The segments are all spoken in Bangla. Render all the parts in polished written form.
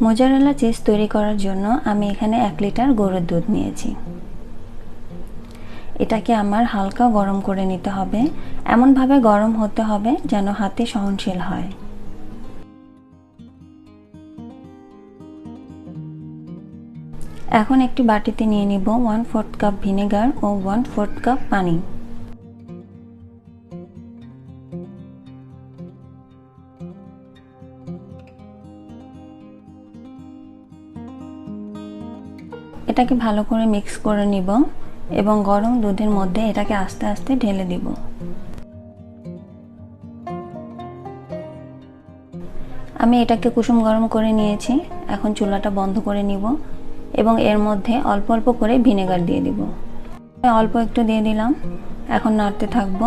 মোজারেলা চিজ তৈরি করার জন্য আমি এখানে 1 লিটার গরুর দুধ নিয়েছি। এটাকে আমার হালকা গরম করে নিতে হবে, এমনভাবে গরম হতে হবে যেন হাতে সহনশীল হয়। এখন একটি বাটিতে নিয়ে নিব 1/4 কাপ ভিনেগার ও 1/4 কাপ পানি। এটাকে ভালো করে মিক্স করে নিব এবং গরম দুধের মধ্যে এটাকে আস্তে আস্তে ঢেলে দিব। আমি এটাকে কুসুম গরম করে নিয়েছি। এখন চুলাটা বন্ধ করে নিব এবং এর মধ্যে অল্প অল্প করে ভিনেগার দিয়ে দিব। অল্প একটু দিয়ে দিলাম। এখন নাড়তে থাকব।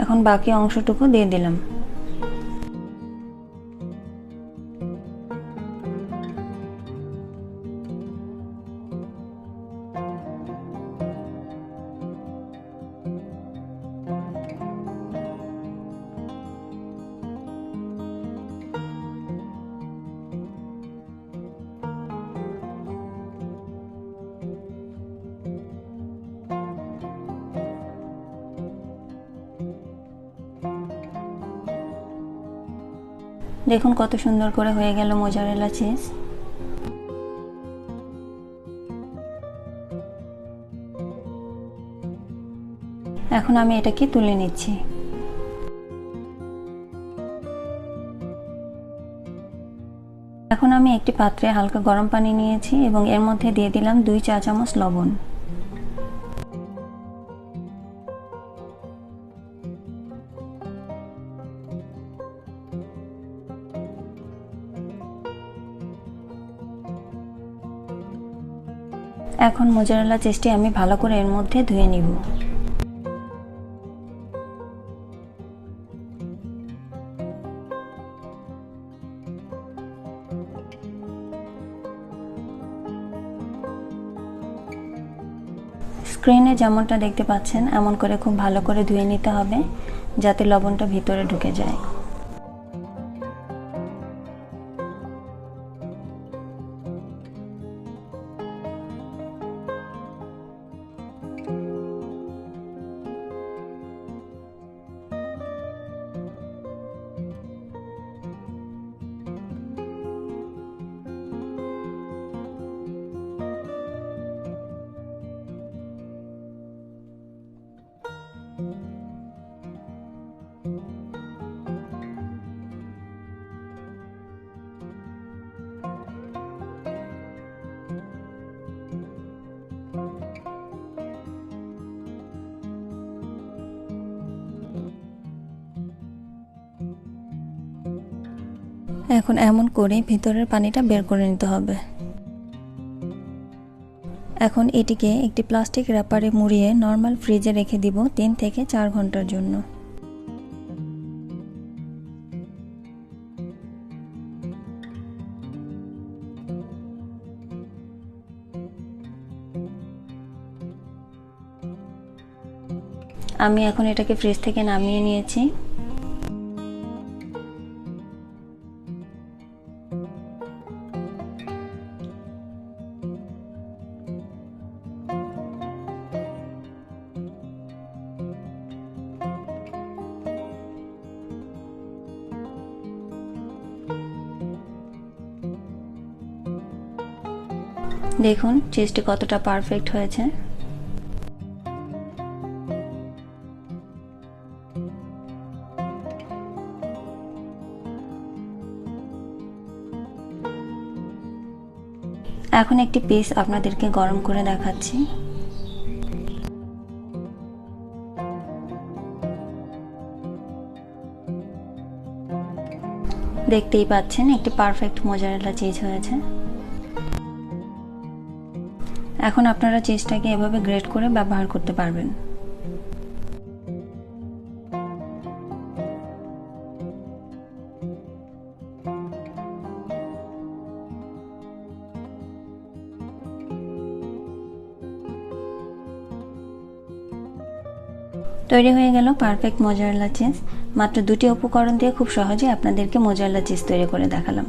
এখন বাকি অংশটুকু দিয়ে দিলাম। দেখুন কত সুন্দর করে হয়ে গেল মোজারেলা চিজ। এখন আমি এটাকে তুলে নিচ্ছি। এখন আমি একটি পাত্রে হালকা গরম পানি নিয়েছি এবং এর মধ্যে দিয়ে দিলাম 2 চা চামচ লবণ। এখন মোজারেলা চিজটি আমি ভালো করে এর মধ্যে ধুয়ে নিব। স্ক্রিনে যেমনটা দেখতে পাচ্ছেন এমন করে খুব ভালো করে ধুয়ে নিতে হবে যাতে লবণটা ভিতরে ঢুকে যায়। এখন এমন করে ভিতরের পানিটা বের করে নিতে হবে। এখন এটিকে একটি প্লাস্টিক র্যাপারে মুড়িয়ে নরমাল ফ্রিজে রেখে দিব 3 থেকে 4 ঘন্টার জন্য। আমি এখন এটাকে ফ্রিজ থেকে নামিয়ে নিয়েছি। দেখুন চিজটি কতটা পারফেক্ট হয়েছে। এখন একটি পিস আপনাদেরকে গরম করে দেখাচ্ছি। দেখতেই পাচ্ছেন একটি পারফেক্ট মোজারেলা চিজ হয়েছে। এখন আপনারা চিজটাকে এভাবে গ্রেট করে ব্যবহার করতে পারবেন। তৈরি হয়ে গেল পারফেক্ট মোজারেলা চিজ। মাত্র 2টি উপকরণ দিয়ে খুব সহজে আপনাদেরকে মোজারেলা চিজ তৈরি করে দেখালাম।